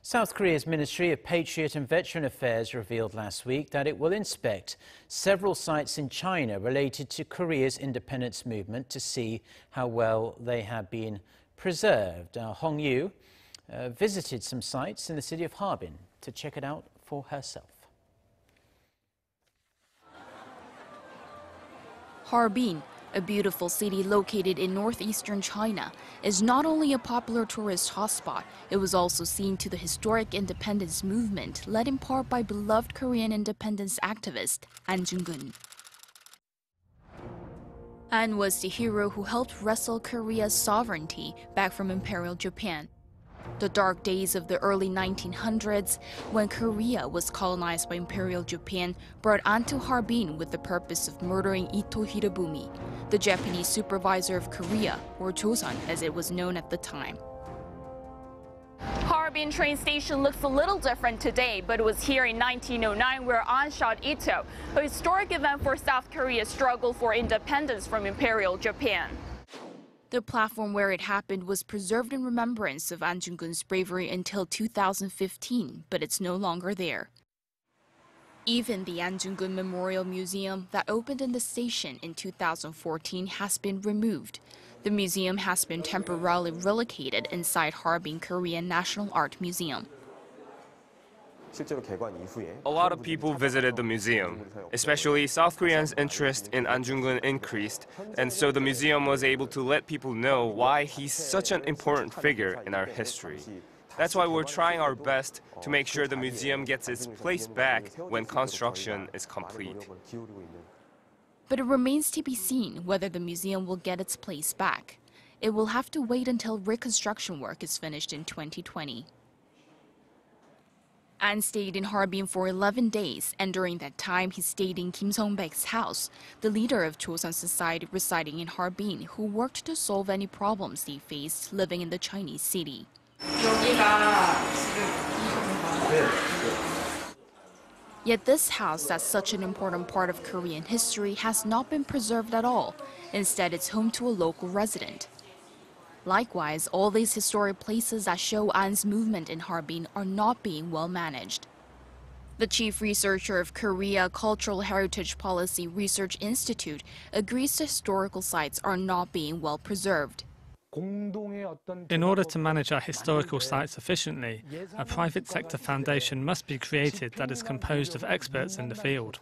South Korea's Ministry of Patriot and Veteran Affairs revealed last week that it will inspect several sites in China related to Korea's independence movement to see how well they have been preserved. Hong Yoo visited some sites in the city of Harbin to check it out for herself. Harbin, a beautiful city located in northeastern China, is not only a popular tourist hotspot, it was also seen to the historic independence movement led in part by beloved Korean independence activist Ahn Jung-geun. Ahn was the hero who helped wrestle Korea's sovereignty back from Imperial Japan. The dark days of the early 1900s, when Korea was colonized by Imperial Japan, brought Ahn to Harbin with the purpose of murdering Ito Hirobumi, the Japanese supervisor of Korea, or Chosun as it was known at the time. Harbin train station looks a little different today, but it was here in 1909 where Ahn shot Ito, a historic event for South Korea's struggle for independence from Imperial Japan. The platform where it happened was preserved in remembrance of AhnJung-geun's bravery until 2015, but it's no longer there. Even the AhnJung-geun Memorial Museum that opened in the station in 2014 has been removed. The museum has been temporarily relocated inside Harbin Korean National Art Museum. A lot of people visited the museum, especially South Koreans' interest in Ahn Jung-geun increased, and so the museum was able to let people know why he's such an important figure in our history. That's why we're trying our best to make sure the museum gets its place back when construction is complete. But it remains to be seen whether the museum will get its place back. It will have to wait until reconstruction work is finished in 2020. Ahn stayed in Harbin for 11 days, and during that time he stayed in Kim Sung-baek's house, the leader of Chosun society residing in Harbin, who worked to solve any problems they faced living in the Chinese city. Yet this house, that's such an important part of Korean history, has not been preserved at all. Instead, it's home to a local resident. Likewise, all these historic places that show Ahn's movement in Harbin are not being well managed. The chief researcher of Korea Cultural Heritage Policy Research Institute agrees the historical sites are not being well preserved. In order to manage our historical sites efficiently, a private sector foundation must be created that is composed of experts in the field.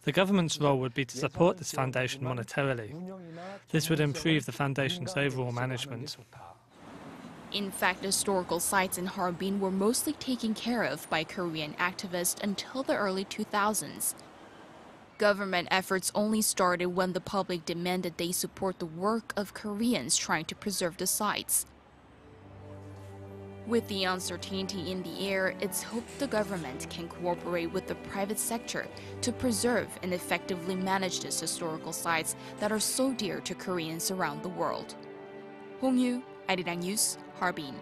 The government's role would be to support this foundation monetarily. This would improve the foundation's overall management. In fact, historical sites in Harbin were mostly taken care of by Korean activists until the early 2000s. Government efforts only started when the public demanded they support the work of Koreans trying to preserve the sites. With the uncertainty in the air, it's hoped the government can cooperate with the private sector to preserve and effectively manage these historical sites that are so dear to Koreans around the world. Hong Yoo, Arirang News, Harbin.